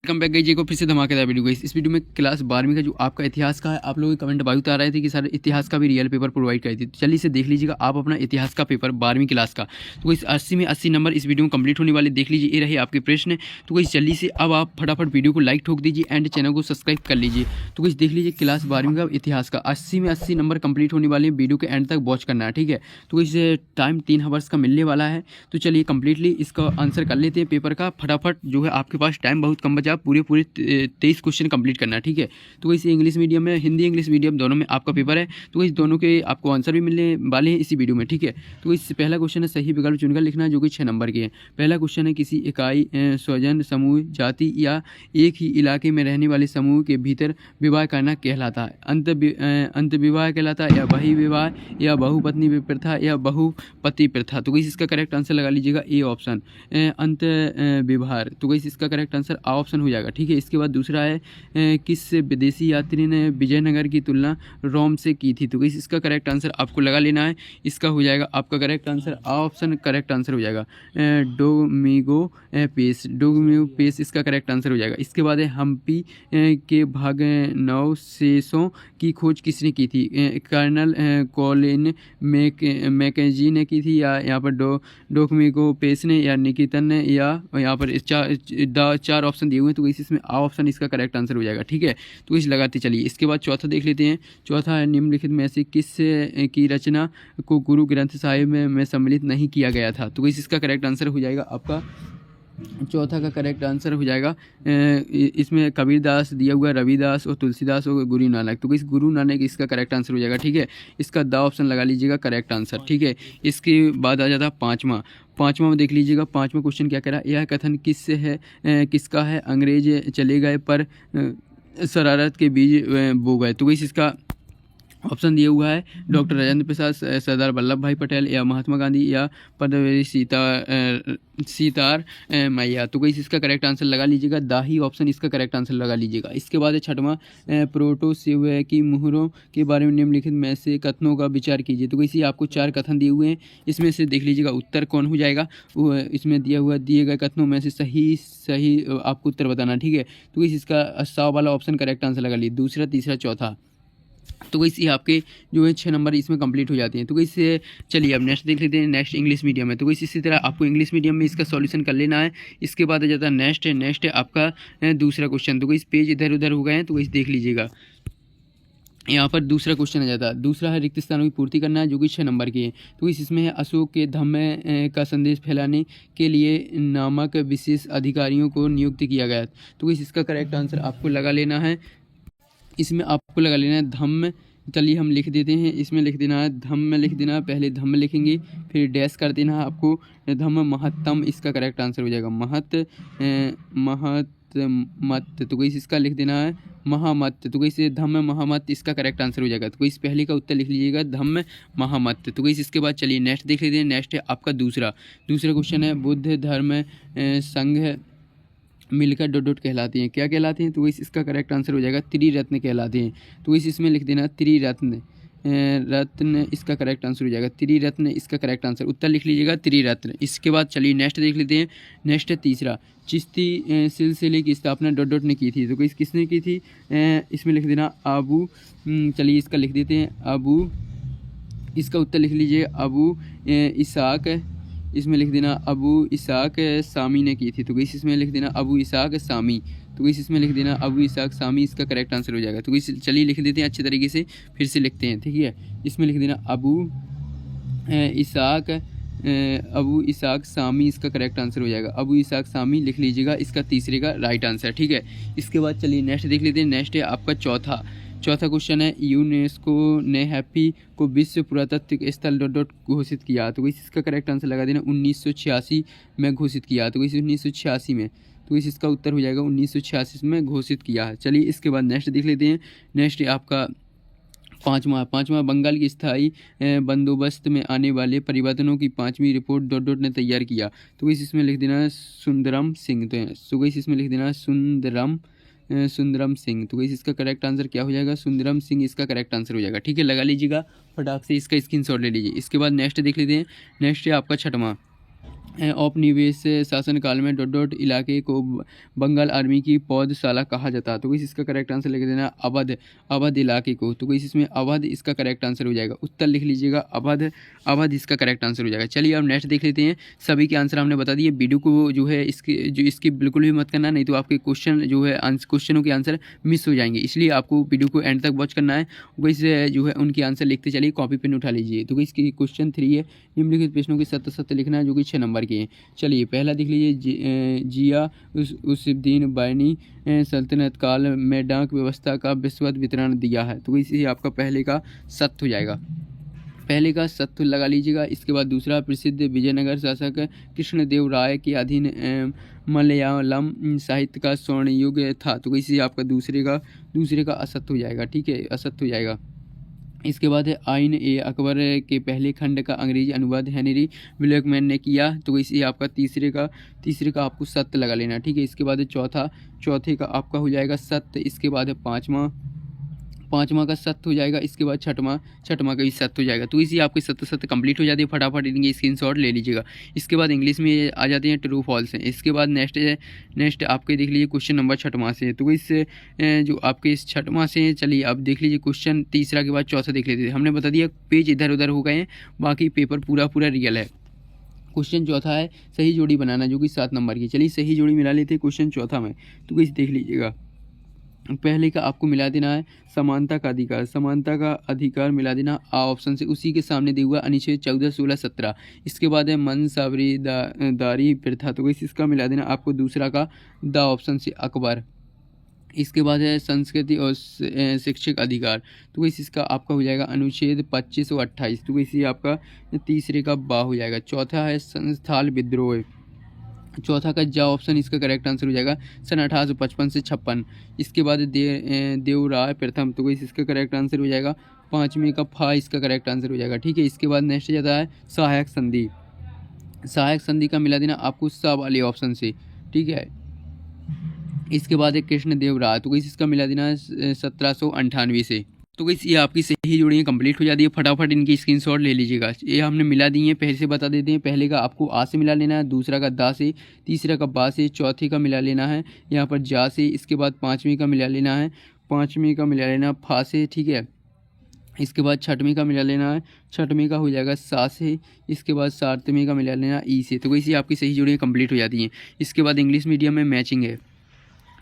Welcome back guys, को फिर से धमाकेदार वीडियो गाइस। इस वीडियो में क्लास 12वीं का जो आपका इतिहास का है, आप लोगों के कमेंट बाजू आ रहे थे कि सर इतिहास का भी रियल पेपर प्रोवाइड करी थी। तो चलिए इसे देख लीजिएगा आप अपना इतिहास का पेपर 12वीं क्लास का। तो इस 80 में 80 नंबर इस वीडियो में कंप्लीट होने वाले, देख लीजिए। ये रहे आपके प्रश्न। तो इस जल्दी से अब आप फटाफट वीडियो को लाइक ठोक दीजिए एंड चैनल को सब्सक्राइब कर लीजिए। तो इस देख लीजिए क्लास 12वीं का इतिहास का 80 में 80 नंबर कंप्लीट होने वाले, वीडियो के एंड तक वॉच करना है, ठीक है। तो इस टाइम 3 आवर्स का मिलने वाला है। तो चलिए कंप्लीटली इसका आंसर कर लेते हैं पेपर का फटाफट। जो है आपके पास टाइम बहुत कम बचा, पूरे 23 क्वेश्चन कंप्लीट करना है, ठीक है। तो इसे इंग्लिश मीडियम में, हिंदी इंग्लिश मीडियम दोनों में आपका पेपर है। तो इस दोनों के आपको आंसर भी मिलने वाले हैं इसी वीडियो में, ठीक है। तो इस पहला क्वेश्चन है सही विकल्प चुनकर लिखना है, जो कि 6 नंबर के हैं। पहला क्वेश्चन है किसी इकाई, स्वजन, समूह, जाति या एक ही इलाके में रहने वाले समूह के भीतर विवाह करना कहलाता है। अंत विवाह कहलाता है, या वही विवाह, या बहुपत्नी प्रथा, या बहुपति प्रथा। तो इस इसका करेक्ट आंसर लगा लीजिएगा ए ऑप्शन, अंत विवाह। तो इसका करेक्ट आंसर आ ऑप्शन हो जाएगा, ठीक है। इसके बाद दूसरा है किस विदेशी यात्री ने विजयनगर की तुलना रोम से की थी। तो इसका करेक्ट आंसर आपको लगा लेना है। इसका हो जाएगा आपका करेक्ट आंसर आ ऑप्शन करेक्ट आंसर हो जाएगा, डोमिगो डोमिगो पेस इसका करेक्ट आंसर हो जाएगा। इसके बाद है हम्पी के भग्नावशेषों की खोज किसने की थी। कर्नल कॉलिन मैकेंजी ने की थी, या यहाँ पर डोमिगो पेस ने, या निकितन ने, या यहाँ पर चार ऑप्शन दिए हुए हैं। तो इसमें आ ऑप्शन इसका करेक्ट आंसर हो जाएगा, ठीक है। तो इस लगाते चलिए। इसके बाद चौथा देख लेते हैं। चौथा है निम्नलिखित में से किस की रचना को गुरु ग्रंथ साहिब में सम्मिलित नहीं किया गया था। तो इसका करेक्ट आंसर हो जाएगा आपका चौथा का करेक्ट आंसर हो जाएगा, इसमें कबीरदास दिया हुआ, रविदास और तुलसीदास और गुरु नानक। तो इस गुरु नानक इसका करेक्ट आंसर हो जाएगा, ठीक है। इसका द ऑप्शन लगा लीजिएगा करेक्ट आंसर, ठीक है। इसके बाद आ जाता है पाँचवा में देख लीजिएगा। पाँचवा क्वेश्चन क्या कह रहा है, यह कथन किसका है। अंग्रेज चले गए पर शरारत के बीज बो गए। तो इसका ऑप्शन दिया हुआ है डॉक्टर राजेंद्र प्रसाद, सरदार वल्लभ भाई पटेल, या महात्मा गांधी, या पद्मश्री सीतार मैया। तो इसका करेक्ट आंसर लगा लीजिएगा, दा ही ऑप्शन इसका करेक्ट आंसर लगा लीजिएगा। इसके बाद है छठवां, प्रोटोसिवैकी मुहरों के बारे में निम्नलिखित में से कथनों का विचार कीजिए। तो इसी आपको 4 कथन दिए हुए हैं, इसमें से देख लीजिएगा उत्तर कौन हो जाएगा। वो इसमें दिए गए कथनों में से सही आपको उत्तर बताना, ठीक है। तो इसका 100 वाला ऑप्शन करेक्ट आंसर लगा लीजिए, दूसरा, तीसरा, चौथा। तो ये आपके जो है 6 नंबर इसमें कंप्लीट हो जाते हैं। तो इससे चलिए अब नेक्स्ट देख लेते हैं। नेक्स्ट इंग्लिश मीडियम है। तो इसी तरह आपको इंग्लिश मीडियम में इसका सॉल्यूशन कर लेना है। इसके बाद आ जाता है नेक्स्ट है आपका दूसरा क्वेश्चन। तो इस पेज इधर उधर हो गए हैं, तो इस देख लीजिएगा। यहाँ पर दूसरा क्वेश्चन आ जाता है। दूसरा है रिक्त स्थानों की पूर्ति करना है, जो कि 6 नंबर की है। तो इसमें है अशोक के धम्म का संदेश फैलाने के लिए नामक विशेष अधिकारियों को नियुक्त किया गया। तो इसका करेक्ट आंसर आपको लगा लेना है। इसमें आपको लगा लेना है धम्म। चलिए हम लिख देते हैं। इसमें लिख देना है धम्म, लिख देना है, पहले धम्म लिखेंगे, फिर डैश कर देना है आपको धम्म महत्तम इसका करेक्ट आंसर हो जाएगा, मत। तो इसका लिख देना है महामत। तो इसे धम्म महामत इसका करेक्ट आंसर हो जाएगा। तो इस पहले का उत्तर लिख लीजिएगा धम्म महामत। तो इसके बाद चलिए नेक्स्ट देख लेते हैं। नेक्स्ट है आपका दूसरा क्वेश्चन है बुद्ध धर्म संघ मिलकर डॉट कहलाती हैं, क्या कहलाती हैं। तो इसका करेक्ट आंसर हो जाएगा त्रिरत्न कहलाते हैं। तो इसमें लिख देना त्रिरत्न, रत्न इसका करेक्ट आंसर हो जाएगा, त्रिरत्न इसका करेक्ट आंसर, उत्तर लिख लीजिएगा त्रिरत्न। इसके बाद चलिए नेक्स्ट देख लेते हैं। नेक्स्ट है तीसरा, चिश्ती सिलसिले की स्थापना डॉट ने की थी। तो किसने की थी, इसमें लिख देना अबू। चलिए इसका लिख देते हैं अबू, इसका उत्तर लिख लीजिए अबू इसाक। इसमें लिख देना अबू इसाक सामी ने की थी। तो इसमें लिख देना अबू इसाक सामी। तो इसमें लिख देना अबू इसाक सामी इसका करेक्ट आंसर हो जाएगा। तो चलिए लिख देते हैं अच्छे तरीके से, फिर से लिखते हैं, ठीक है। इसमें लिख देना अबू इसाक सामी इसका करेक्ट आंसर हो जाएगा, अबू इसाक सामी लिख लीजिएगा, इसका तीसरे का राइट आंसर, ठीक है। इसके बाद चलिए नेक्स्ट देख लेते हैं। नेक्स्ट है आपका चौथा क्वेश्चन है यूनेस्को ने हैप्पी को विश्व पुरातत्व स्थल डॉट घोषित किया। तो इसका करेक्ट आंसर लगा देना 1986 में घोषित किया। तो 1986 में, तो इसका उत्तर हो जाएगा 1986 में घोषित किया है। चलिए इसके बाद नेक्स्ट देख लेते हैं। नेक्स्ट आपका पाँचवा बंगाल की स्थायी बंदोबस्त में आने वाले परिवर्तनों की 5वीं रिपोर्ट डॉट ने तैयार किया। तो इसमें लिख देना सुंदरम सिंह। तो इसमें लिख देना सुंदरम सिंह। तो इसका करेक्ट आंसर क्या हो जाएगा, सुंदरम सिंह इसका करेक्ट आंसर हो जाएगा, ठीक है। लगा लीजिएगा फटाक से, इसका स्क्रीनशॉट ले लीजिए। इसके बाद नेक्स्ट देख लेते हैं। नेक्स्ट है आपका औपनिवेश शासनकाल में डॉट डॉट इलाके को बंगाल आर्मी की पौधशाला कहा जाता है। तो इस इसका करेक्ट आंसर लिख देना अवध, अवध इलाके को। तो इसमें अवध इसका करेक्ट आंसर हो जाएगा। उत्तर लिख लीजिएगा अवध, अवध इसका करेक्ट आंसर हो जाएगा। चलिए अब नेक्स्ट देख लेते हैं। सभी के आंसर हमने बता दिए। वीडियो को जो है इसकी बिल्कुल भी मत करना, नहीं तो आपके क्वेश्चन जो है क्वेश्चनों के आंसर मिस हो जाएंगे। इसलिए आपको वीडियो को एंड तक वॉच करना है। वैसे जो है उनके आंसर लिखते चलिए, कॉपी पेन उठा लीजिए। तो इसकी क्वेश्चन 3 है, निम्नलिखित प्रश्नों के सत्य सत्य लिखना है, जो कि 6 नंबर के हैं। चलिए पहला देख लीजिए। जिया उसुद्दीन बैनी सल्तनत काल में डाक व्यवस्था का विस्तृत वितरण दिया है। तो इसी आपका पहले का सत्य हो जाएगा, पहले का सत्य लगा लीजिएगा। इसके बाद दूसरा, प्रसिद्ध विजयनगर शासक कृष्णदेव राय के अधीन मलयालम साहित्य का स्वर्ण युग था। तो इसी आपका दूसरे का असत्य हो जाएगा। ठीक है, असत्य हो जाएगा। इसके बाद है आइन ए अकबर के पहले खंड का अंग्रेजी अनुवाद हेनरी विल्यमैन ने किया। तो इसी आपका तीसरे का आपको सत्य लगा लेना। ठीक है, इसके बाद है चौथे का आपका हो जाएगा सत्य। इसके बाद है पाँचवा का सत्य हो जाएगा। इसके बाद छठवां का भी सत्य हो जाएगा। तो इसी आपके सत्य कंप्लीट हो जाती है। फटाफट इनके स्क्रीनशॉट ले लीजिएगा। इसके बाद इंग्लिश में आ जाते हैं ट्रू फॉल्स हैं। इसके बाद नेक्स्ट आपके देख लीजिए क्वेश्चन नंबर 6वां से। तो इस जो आपके इस 6वां से, चलिए अब देख लीजिए क्वेश्चन तीसरा के बाद चौथा देख लेते हैं। हमने बता दिया पेज इधर उधर हो गए हैं, बाकी पेपर पूरा रियल है। क्वेश्चन चौथा है सही जोड़ी बनाना, जो कि 7 नंबर की। चलिए सही जोड़ी मिला लेते हैं क्वेश्चन चौथा में। तो इस देख लीजिएगा। पहले का आपको मिला देना है समानता का अधिकार, समानता का अधिकार मिला देना आ ऑप्शन से। उसी के सामने दिया हुआ अनुच्छेद 14, 16, 17। इसके बाद है मनसावरीदारी प्रथा। तो इसका मिला देना आपको दूसरा का द ऑप्शन से अकबर। इसके बाद है संस्कृति और शिक्षक अधिकार। तो इसका आपका हो जाएगा अनुच्छेद 25 और 28। तो इसी आपका तीसरे का बा हो जाएगा। चौथा है संस्थाल विद्रोह। चौथा का जा ऑप्शन इसका करेक्ट आंसर हो जाएगा सन 1855 से 56। इसके बाद देवराय प्रथम। तो इसका करेक्ट आंसर हो जाएगा 5वें का फा इसका करेक्ट आंसर हो जाएगा। ठीक है, इसके बाद नेक्स्ट जाता है सहायक संधि। सहायक संधि का मिला देना आपको सा वाले ऑप्शन से। ठीक है, इसके बाद है कृष्णदेव राय। तो इसका मिला देना है 1798 से। तो ये आपकी सही जोड़ियाँ कंप्लीट हो जाती है। फटाफट इनकी स्क्रीनशॉट ले लीजिएगा। ये हमने मिला दी है, पहले से बता देते हैं। पहले का आपको आ से मिला लेना है, दूसरा का दा से, तीसरा का बा से, चौथे का मिला लेना है यहाँ पर जा से। इसके बाद 5वें का मिला लेना है, 5वें का मिला लेना फा से। ठीक है, इसके बाद 6वें का मिला लेना है, 6वें का हो जाएगा सा से। इसके बाद 7वें का मिला लेना ई से। तो इसी आपकी सही जोड़ियाँ कंप्लीट हो जाती हैं। इसके बाद इंग्लिश मीडियम में मैचिंग है।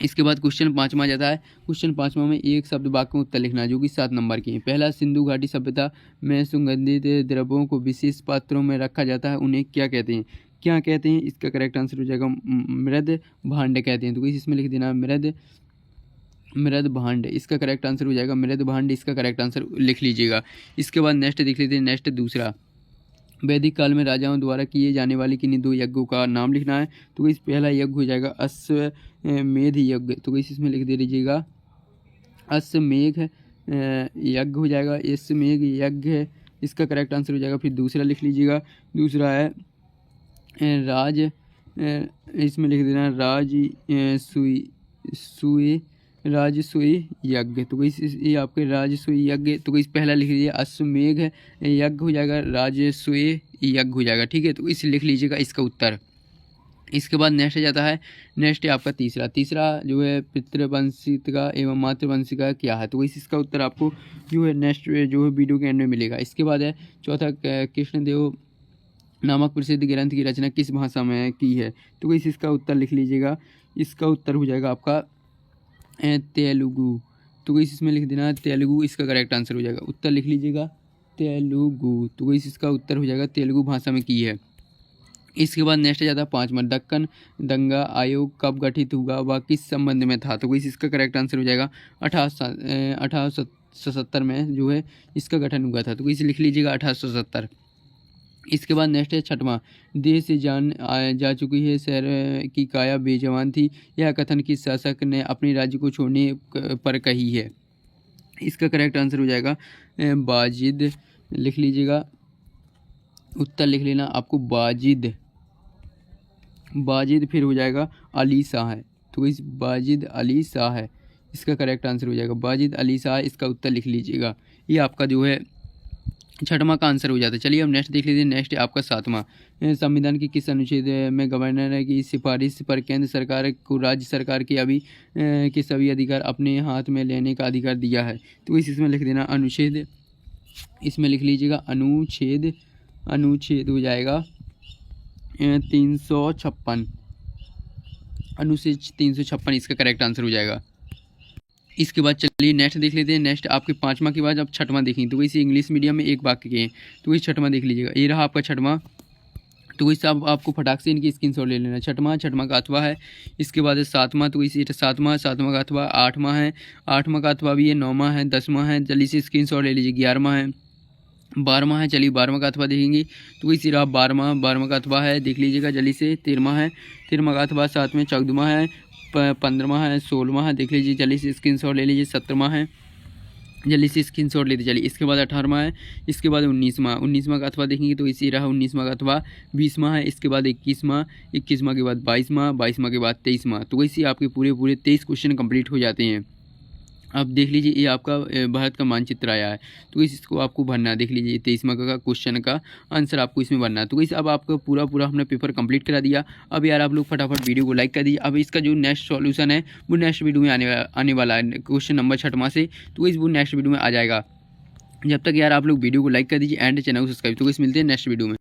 इसके बाद क्वेश्चन 5वां जाता है। क्वेश्चन 5वां में एक शब्द वाक्य में उत्तर लिखना, जो कि 7 नंबर के हैं। पहला, सिंधु घाटी सभ्यता में सुगंधित द्रव्यों को विशेष पात्रों में रखा जाता है, उन्हें क्या कहते हैं? क्या कहते हैं? इसका करेक्ट आंसर हो जाएगा मृद भांड कहते हैं। तो इसमें लिख देना मृद भांड। इसका करेक्ट आंसर हो जाएगा मृद भांड। इसका करेक्ट आंसर लिख लीजिएगा। इसके बाद नेक्स्ट देख लेते हैं। नेक्स्ट दूसरा, वैदिक काल में राजाओं द्वारा किए जाने वाले किन्हीं 2 यज्ञों का नाम लिखना है। तो इस पहला यज्ञ हो जाएगा अश्वमेध यज्ञ। तो इसमें लिख दे लीजिएगा अश्वमेध यज्ञ हो जाएगा, अश्वमेध यज्ञ। इसका करेक्ट आंसर हो जाएगा। फिर दूसरा लिख लीजिएगा, दूसरा है इसमें लिख देना राजसूय यज्ञ। तो ये आपके राजसूय यज्ञ। तो इस पहला लिख लीजिए अश्वमेध यज्ञ हो जाएगा, राजसूय यज्ञ हो जाएगा। ठीक है, तो इसे लिख लीजिएगा इसका उत्तर। इसके बाद नेक्स्ट जाता है। नेक्स्ट है आपका तीसरा जो है पितृवंशिका एवं मातृवंशिका क्या है। तो इसका उत्तर आपको जो है नेक्स्ट जो है वीडियो के एंड में मिलेगा। इसके बाद है चौथा, कृष्णदेव नामक प्रसिद्ध ग्रंथ की रचना किस भाषा में की है। तो इसका उत्तर लिख लीजिएगा। इसका उत्तर हो जाएगा आपका तेलुगु। तो इसमें लिख देना तेलुगु। इसका करेक्ट आंसर हो जाएगा। उत्तर लिख लीजिएगा तेलुगु। तो इसका उत्तर हो जाएगा तेलुगु भाषा में की है। इसके बाद नेक्स्ट जाता है 5वां, दक्कन दंगा आयोग कब गठित हुआ, वह किस संबंध में था। तो इसका करेक्ट आंसर हो जाएगा 1870 में जो है इसका गठन हुआ था। तो इसे लिख लीजिएगा 1870। इसके बाद नेक्स्ट है 6वां, देश से जान जा चुकी है शहर की काया बेजवान थी, यह कथन किस शासक ने अपने राज्य को छोड़ने पर कही है। इसका करेक्ट आंसर हो जाएगा बाजिद। लिख लीजिएगा, उत्तर लिख लेना आपको बाजिद। फिर हो जाएगा अली शाह है। तो इस बाजिद अली शाह है, इसका करेक्ट आंसर हो जाएगा बाजिद अली शाह। इसका उत्तर लिख लीजिएगा। ये आपका जो है छठवां का आंसर हो जाता है। चलिए अब नेक्स्ट देख लीजिए। नेक्स्ट है आपका सातवां, संविधान के किस अनुच्छेद में गवर्नर की सिफारिश पर केंद्र सरकार को राज्य सरकार के सभी अधिकार अपने हाथ में लेने का अधिकार दिया है। तो इसमें लिख देना अनुच्छेद, इसमें लिख लीजिएगा अनुच्छेद हो जाएगा 356, अनुच्छेद 356 इसका करेक्ट आंसर हो जाएगा। इसके बाद चलिए नेक्स्ट देख लेते हैं। नेक्स्ट आपके पाँचवा के बाद अब छठवां देखेंगे। तो वैसे इंग्लिश मीडियम में एक वाक्य के हैं, तो वही छठवां देख लीजिएगा। ये रहा आपका छठवां। तो वैसे अब आपको फटाक से इनकी स्क्रीनशॉट ले लेना। छठवां का अथवा है। इसके बाद सातवां, तो वैसे सातवां का अथवा। आठवां है, आठवां का अथवा भी है। नौवां है, 10वां है, जल्दी से स्क्रीनशॉट ले लीजिए। 11वां है, 12वां है। चलिए 12वां का अथवा देखेंगे। तो वही रहा 12वां का अथवा है, देख लीजिएगा जल्दी से। 13वां है, 13वां का अथवा। 7वां, 14वां है, 15वां है, 16वां है, देख लीजिए जल्दी से स्क्रीनशॉट ले लीजिए। 17वां है, जल्दी से स्क्रीनशॉट लेते चलिए। इसके बाद 18वां है, इसके बाद 19वां का अथवा देखेंगे। तो इसी रहा 19वां का अथवा। 20वां है, इसके बाद 21वां के बाद 22वां के बाद 23वां। तो वैसे आपके पूरे 23 क्वेश्चन कंप्लीट हो जाते हैं। अब देख लीजिए ये आपका भारत का मानचित्र आया है। तो इसको आपको भरना है। देख लीजिए 23वां का क्वेश्चन का आंसर आपको इसमें भरना है। तो इस अब आपका पूरा हमने पेपर कंप्लीट करा दिया। अब यार आप लोग फटाफट वीडियो को लाइक कर दीजिए। अब इसका जो नेक्स्ट सॉल्यूशन है वो नेक्स्ट वीडियो में आने वाला है, क्वेश्चन नंबर 6वां से। तो इस वो नेक्स्ट वीडियो में आ जाएगा। जब तक यार आप लोग वीडियो को लाइक कर दीजिए एंड चैनल को सब्सक्राइब। तो इस मिलते हैं नेक्स्ट वीडियो में।